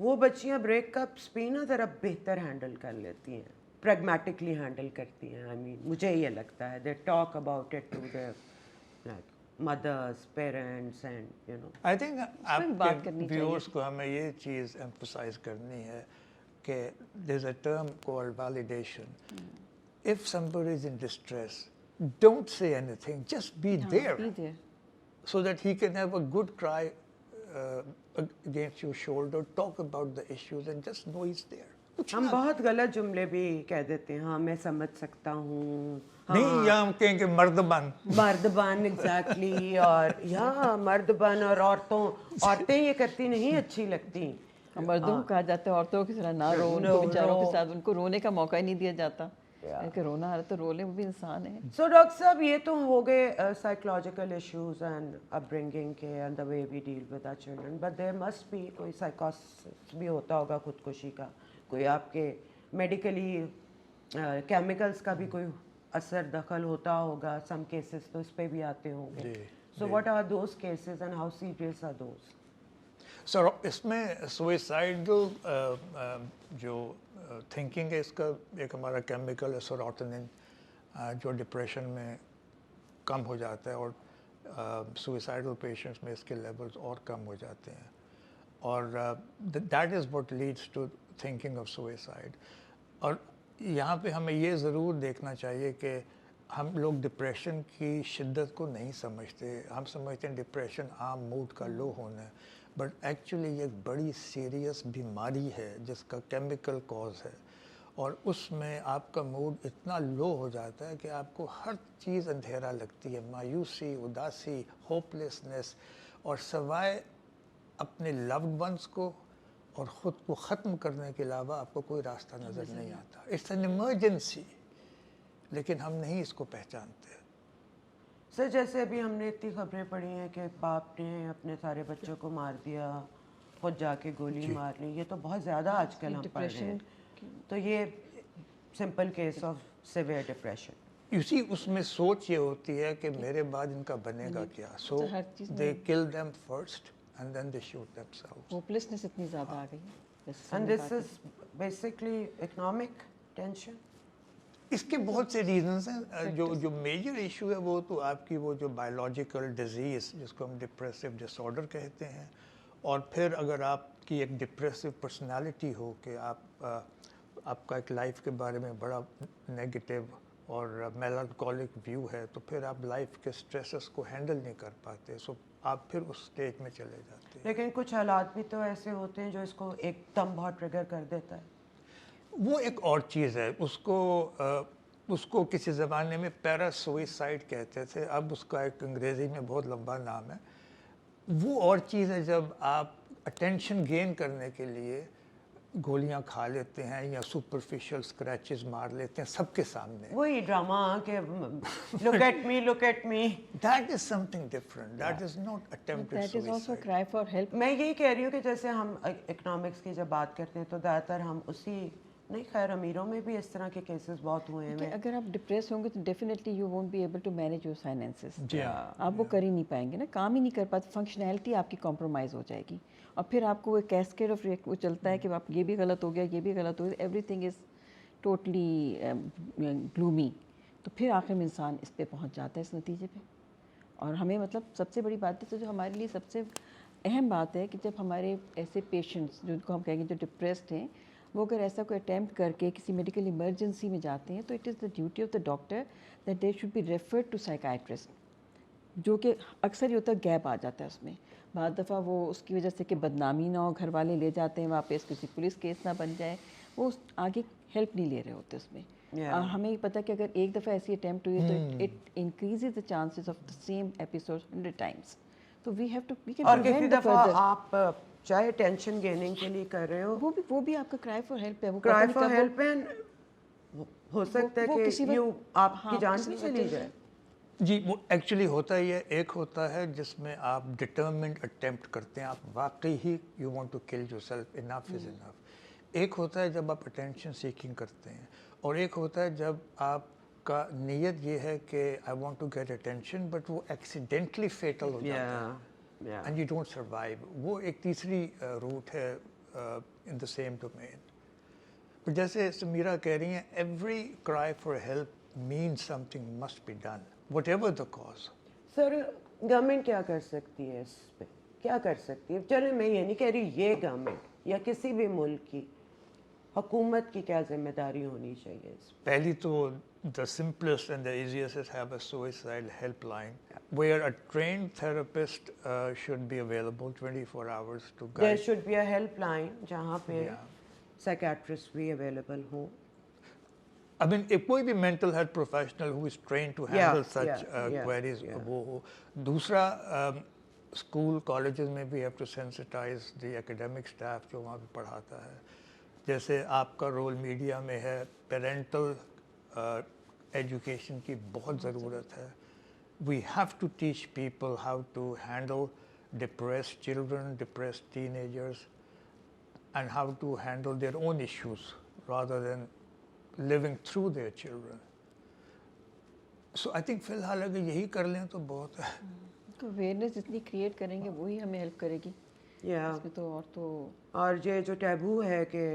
وہ بچیاں break cups بھی نا ذرا بہتر handle کر لیتی ہیں, پریگمیٹکلی handle کرتی ہیں. آئی مین مجھے یہ لگتا ہے they talk about it to their like mothers, parents and you know. I think آپ کے ویورس کو ہمیں یہ چیز ایمفسائز کرنی ہے کہ there is a term called validation. If somebody is in distress, don't say anything, just be there. Be there. So that he can have a good cry against your shoulder, talk about the issues and just know he's there. ہم بہت غلط جملے بھی کہہ دیتے ہیں, ہاں میں سمجھ سکتا ہوں, نہیں, یا ہم کہیں کہ مرد بن, مرد بن, ایگزیکٹلی, اور یا مرد بن, اور عورتیں یہ کرتی نہیں اچھی لگتی. مردوں کو کہا جاتا ہے عورتوں کی طرح نہ رو, ان کو بیچاروں کے ساتھ ان کو رونے کا موقع ہی نہیں دیا جاتا کہ رونا آ رہا تو رو لیں, وہ بھی انسان ہے. سو ڈاکٹر صاحب یہ تو ہو گئے psychological issues and upbringing کے and the way we deal with our children, but there must be کوئی سائیکوسس بھی ہوتا ہوگا خودکشی کا, کوئی آپ کے میڈیکلی کیمیکلس کا بھی کوئی اثر دخل ہوتا ہوگا, سم کیسز تو اس پہ بھی آتے ہوں گے. So what are those cases and how serious are those? Sir اس میں سوئسائڈل جو تھنکنگ ہے, اس کا ایک ہمارا کیمیکل ہے سیروٹونن, جو ڈپریشن میں کم ہو جاتا ہے, اور سوئسائڈل پیشنٹس میں اس کے لیولز اور کم ہو جاتے ہیں, اور that is what leads to thinking of suicide. اور یہاں پہ ہمیں یہ ضرور دیکھنا چاہیے کہ ہم لوگ ڈپریشن کی شدت کو نہیں سمجھتے. ہم سمجھتے ہیں ڈپریشن عام موڈ کا لو ہونا ہے, بٹ ایکچولی یہ ایک بڑی سیریس بیماری ہے جس کا کیمیکل کاز ہے, اور اس میں آپ کا موڈ اتنا لو ہو جاتا ہے کہ آپ کو ہر چیز اندھیرا لگتی ہے, مایوسی, اداسی, ہوپلیسنس, اور سوائے اپنے لوڈ ونس کو اور خود کو ختم کرنے کے علاوہ آپ کو کوئی راستہ نظر نہیں آتا. اٹس این ایمرجنسی, لیکن ہم نہیں اس کو پہچانتے. سر جیسے ابھی ہم نے اتنی خبریں پڑھی ہیں کہ باپ نے اپنے سارے بچوں کو مار دیا, خود جا کے گولی مار لی, یہ تو بہت زیادہ آج کل ہم پڑھ رہے ہیں. تو یہ simple case of severe depression. اسی اس میں سوچ یہ ہوتی ہے کہ میرے بعد ان کا بنے گا کیا, so they kill them first and then they shoot themselves. Hopelessness اتنی زیادہ آ گئی ہے. And this is basically economic tension. اس کے بہت سے ریزنز ہیں. جو میجر ایشو ہے وہ تو آپ کی وہ جو بایولوجیکل ڈیزیز جس کو ہم ڈپریسو ڈس آرڈر کہتے ہیں, اور پھر اگر آپ کی ایک ڈپریسو پرسنالٹی ہو کہ آپ کا ایک لائف کے بارے میں بڑا نیگیٹو اور میلانکولک ویو ہے, تو پھر آپ لائف کے سٹریسز کو ہینڈل نہیں کر پاتے, سو آپ پھر اس اسٹیج میں چلے جاتے ہیں. لیکن کچھ حالات بھی تو ایسے ہوتے ہیں جو اس کو ایک دم بہت ٹریگر کر دیتا ہے. وہ ایک اور چیز ہے, اس کو کسی زمانے میں پیرا سوئسائڈ کہتے تھے, اب اس کا ایک انگریزی میں بہت لمبا نام ہے. وہ اور چیز ہے جب آپ اٹینشن گین کرنے کے لیے گولیاں کھا لیتے ہیں یا سپرفیشل اسکریچز مار لیتے ہیں سب کے سامنے. وہی ڈرامہ کہ look at me, look at me. That is something different, that is not attempted suicide. میں یہی کہہ رہی ہوں کہ جیسے ہم اکنامکس کی جب بات کرتے ہیں تو زیادہ تر ہم اسی, نہیں خیر امیروں میں بھی اس طرح کے کیسز بہت ہوئے ہیں. اگر آپ ڈپریس ہوں گے تو definitely you won't be able to manage your finances. آپ وہ کر ہی نہیں پائیں گے نا, کام ہی نہیں کر پاتے, فنکشنالٹی آپ کی کمپرومائز ہو جائے گی, اور پھر آپ کو وہ کیسکیڈ آف وہ چلتا ہے کہ آپ یہ بھی غلط ہو گیا, یہ بھی غلط ہو گیا, ایوری تھنگ از ٹوٹلی گلومی. تو پھر آخر میں انسان اس پہ پہنچ جاتا ہے اس نتیجے پہ. اور ہمیں مطلب سب سے بڑی بات ہے جو ہمارے لیے سب سے اہم بات ہے کہ جب ہمارے ایسے پیشنٹس جن کو ہم کہیں گے جو ڈپریسڈ ہیں, وہ اگر ایسا کوئی اٹیمپٹ کر کے کسی میڈیکل ایمرجنسی میں جاتے ہیں تو it is the duty of the doctor that they should be referred to psychiatrist. جو کہ اکثر یہ ہوتا ہے گیپ آ جاتا ہے اس میں, بعض دفعہ وہ اس کی وجہ سے کہ بدنامی نہ ہو, گھر والے لے جاتے ہیں واپس, کسی پولیس کیس نہ بن جائے, وہ آگے ہیلپ نہیں لے رہے ہوتے اس میں. اور ہمیں یہ پتہ کہ اگر ایک دفعہ ایسی اٹیمپٹ ہوئی تو it increases the chances of the same episode 100 times. تو we have to, we can اور کسی دفعہ آپ چاہے ٹینشن گیننگ کے لیے کر رہے ہو, وہ بھی آپ کا کرائے فار ہیلپ ہے. وہ کرائے فار ہیلپ ہو سکتا ہے کہ آپ کی جان بھی چلی جائے. جی, وہ ایکچولی ہوتا ہی ہے. ایک ہوتا ہے جس میں آپ ڈٹرمنڈ اٹیمپٹ کرتے ہیں, آپ واقعی ہی you want to kill yourself, enough is enough. ایک ہوتا ہے جب آپ اٹینشن سیکنگ کرتے ہیں, اور ایک ہوتا ہے جب آپ کا نیت یہ ہے کہ I want to get attention, but وہ ایکسیڈنٹلی فیٹل ہو جاتا ہے اینڈ یو ڈونٹ سروائیو. وہ ایک تیسری روٹ ہے in the same domain. But جیسے سمیرہ کہہ رہی ہیں, every cry for help means something must be done, whatever the cause. Sir government کیا کر سکتی ہے اس پہ, کیا کر سکتی ہے؟ چلے میں یہ نہیں کہہ رہی یہ گورنمنٹ یا کسی بھی ملک کی, حکومت کی کیا ذمہ داری ہونی چاہیے اس پہ؟ پہلی تو the simplest and the easiest is have a suicide helpline where a trained therapist should be available 24 hours to guide. There should be a helpline جہاں پہ psychiatrist بھی available ہوں. I mean, if کوئی بھی mental health professional who is trained to handle such queries, وہ ہو. دوسرا, school, colleges میں بھی have to sensitize the academic staff جو وہاں پہ پڑھاتا ہے. جیسے آپ کا رول میڈیا میں ہے, پیرنٹل ایجوکیشن کی بہت ضرورت ہے. We have to teach people how to handle depressed children, depressed teenagers, and how to handle their own issues rather than living through their children. So I think فی الحال اگر یہی کر لیں تو بہت ہے. اویئرنیس جتنی کریٹ کریں گے وہی ہمیں ہیلپ کرے گی. اس میں تو اور یہ جو ٹیبو ہے کہ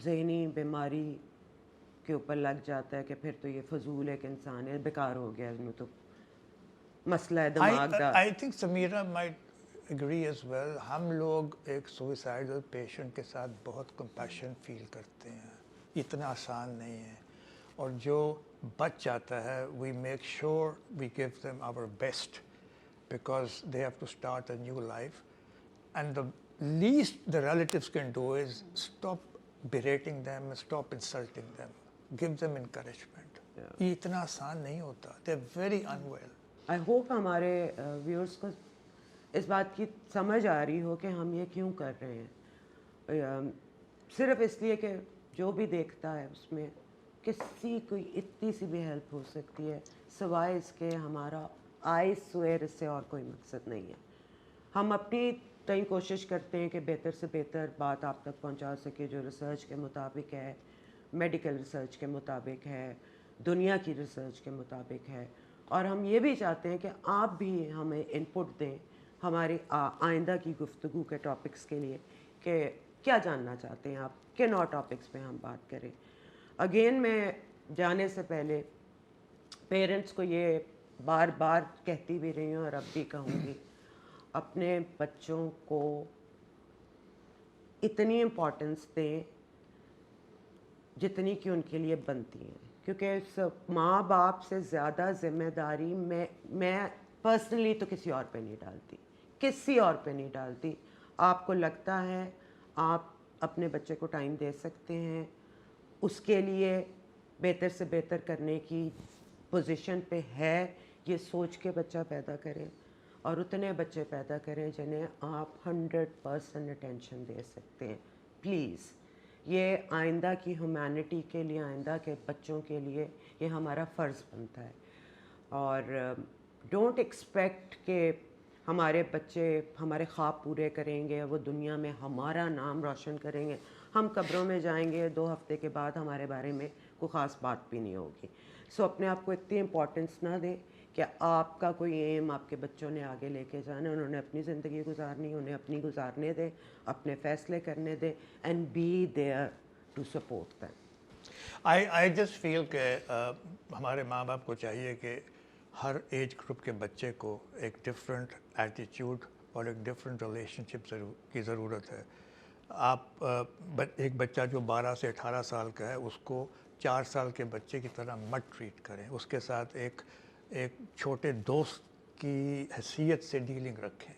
ذہنی بیماری کے اوپر لگ جاتا ہے کہ پھر تو یہ فضول ایک انسان ہے, بیکار ہو گیا, اس میں تو مسئلہ ہے دماغ کا. I think Sameera might agree as well. ہم لوگ ایک suicidal patient کے ساتھ بہت compassion feel کرتے ہیں, اتنا آسان نہیں ہے, اور جو بچ جاتا ہے we make sure we give them our best because they have to start a new life, and the least the relatives can do is stop berating them, stop insulting them, give them encouragement. یہ اتنا آسان نہیں ہوتا. They're very unwell. I hope ہمارے viewers کو اس بات کی سمجھ آ رہی ہو کہ ہم یہ کیوں کر رہے ہیں. صرف اس لیے کہ جو بھی دیکھتا ہے اس میں کسی کوئی اتنی سی بھی ہیلپ ہو سکتی ہے, سوائے اس کے ہمارا آئی سویر اس سے اور کوئی مقصد نہیں ہے. ہم اپنی تئیں کوشش کرتے ہیں کہ بہتر سے بہتر بات آپ تک پہنچا سکے جو ریسرچ کے مطابق ہے, میڈیکل ریسرچ کے مطابق ہے, دنیا کی ریسرچ کے مطابق ہے. اور ہم یہ بھی چاہتے ہیں کہ آپ بھی ہمیں انپٹ دیں ہماری آئندہ کی گفتگو کے ٹاپکس کے لیے کہ کیا جاننا چاہتے ہیں آپ, کن اور ٹاپکس پہ ہم بات کریں. اگین میں جانے سے پہلے پیرنٹس کو یہ بار بار کہتی بھی رہی ہوں اور اب بھی کہوں گی, اپنے بچوں کو اتنی امپورٹنس دیں جتنی کہ ان کے لیے بنتی ہیں, کیونکہ ماں باپ سے زیادہ ذمہ داری میں پرسنلی تو کسی اور پہ نہیں ڈالتی, کسی اور پہ نہیں ڈالتی. آپ کو لگتا ہے آپ اپنے بچے کو ٹائم دے سکتے ہیں, اس کے لیے بہتر سے بہتر کرنے کی پوزیشن پہ ہے, یہ سوچ کے بچہ پیدا کریں, اور اتنے بچے پیدا کریں جنہیں آپ 100% اٹینشن دے سکتے ہیں. پلیز, یہ آئندہ کی ہیومینٹی کے لیے, آئندہ کے بچوں کے لیے یہ ہمارا فرض بنتا ہے. اور ڈونٹ ایکسپیکٹ کہ ہمارے بچے ہمارے خواب پورے کریں گے, وہ دنیا میں ہمارا نام روشن کریں گے. ہم قبروں میں جائیں گے 2 ہفتے کے بعد ہمارے بارے میں کوئی خاص بات بھی نہیں ہوگی. سو اپنے آپ کو اتنی امپورٹنس نہ دیں کہ آپ کا کوئی ایم آپ کے بچوں نے آگے لے کے جانا, انہوں نے اپنی زندگی گزارنی, انہیں اپنی گزارنے دیں, اپنے فیصلے کرنے دیں, and be there to support them. I just feel کہ ہمارے ماں باپ کو چاہیے کہ ہر ایج گروپ کے بچے کو ایک ڈفرینٹ ایٹیچیوڈ اور ایک ڈفرینٹ ریلیشن شپ کی ضرورت ہے. آپ ایک بچہ جو 12 سے 18 سال کا ہے اس کو 4 سال کے بچے کی طرح مت ٹریٹ کریں, اس کے ساتھ ایک چھوٹے دوست کی حیثیت سے ڈیلنگ رکھیں,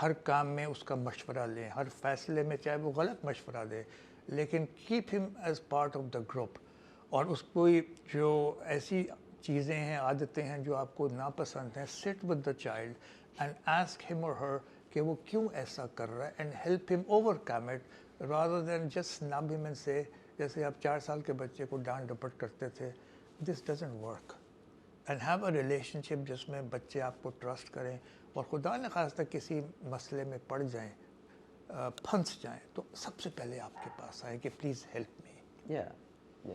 ہر کام میں اس کا مشورہ لیں, ہر فیصلے میں چاہے وہ غلط مشورہ دے لیکن کیپ ہم as part of the group. اور اس کو جو ایسی چیزیں ہیں, عادتیں ہیں جو آپ کو ناپسند ہیں, sit with the child and ask ہم اور ہر کہ وہ کیوں ایسا کر رہا ہے, and help him overcome it rather than just snub him and سے, جیسے آپ 4 سال کے بچے کو ڈانٹ ڈپٹ کرتے تھے. This doesn't work. And have a relationship جس میں بچے آپ کو ٹرسٹ کریں, اور خدا نہ خواستہ کسی مسئلے میں پڑ جائیں, پھنس جائیں, تو سب سے پہلے آپ کے پاس آئیں کہ پلیز ہیلپ می.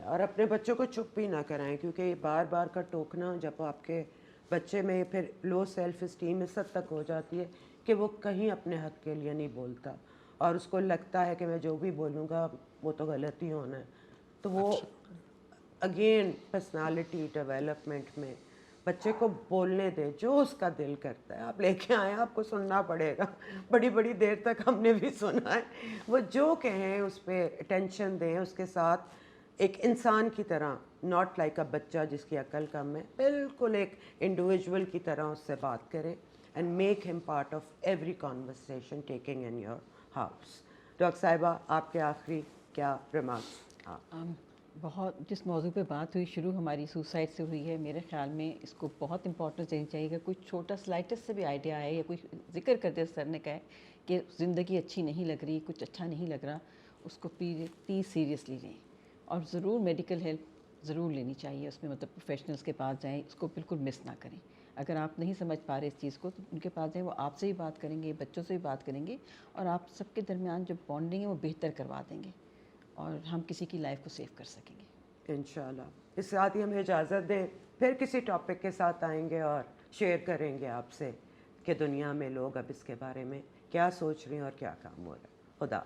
اور اپنے بچوں کو چپ بھی نہ کرائیں, کیونکہ یہ بار بار کا ٹوکنا جب آپ کے بچے میں پھر لو سیلف اسٹیم اس حد تک ہو جاتی ہے کہ وہ کہیں اپنے حق کے لیے نہیں بولتا, اور اس کو لگتا ہے کہ میں جو بھی بولوں گا وہ تو غلط ہی ہونا ہے, تو وہ اگین پرسنالٹی ڈیولپمنٹ میں بچے کو بولنے دیں جو اس کا دل کرتا ہے. آپ لے کے آئیں, آپ کو سننا پڑے گا, بڑی بڑی دیر تک ہم نے بھی سنا ہے. وہ جو کہیں اس پہ اٹینشن دیں, اس کے ساتھ ایک انسان کی طرح, ناٹ لائک اے بچہ جس کی عقل کم ہے, بالکل ایک انڈیویجول کی طرح اس سے بات کریں اینڈ میک ہم part of every conversation taking in your house. Doctor صاحبہ, آپ کے آخری کیا ریمارکس؟ بہت جس موضوع پہ بات ہوئی شروع ہماری سوسائڈ سے ہوئی ہے, میرے خیال میں اس کو بہت امپورٹنس دینی چاہیے کہ کوئی چھوٹا سلائٹس سے بھی آئیڈیا آئے یا کوئی ذکر کرتے سر نے کہا ہے کہ زندگی اچھی نہیں لگ رہی, کچھ اچھا نہیں لگ رہا, اس کو پلیز سیریسلی لیں, اور ضرور میڈیکل ہیلپ ضرور لینی چاہیے. اس میں مطلب پروفیشنلس کے پاس جائیں, اس کو بالکل مس نہ کریں. اگر آپ نہیں سمجھ پا رہے اس چیز کو تو ان کے پاس جائیں, وہ آپ سے بھی بات کریں گے, بچوں سے بھی بات کریں گے, اور آپ سب کے درمیان جو بانڈنگ ہے وہ بہتر کروا دیں گے, اور ہم کسی کی لائف کو سیو کر سکیں گے انشاءاللہ. اس ساتھ ہی ہمیں اجازت دیں, پھر کسی ٹاپک کے ساتھ آئیں گے اور شیئر کریں گے آپ سے کہ دنیا میں لوگ اب اس کے بارے میں کیا سوچ رہے ہیں اور کیا کام ہو رہا ہے. خدا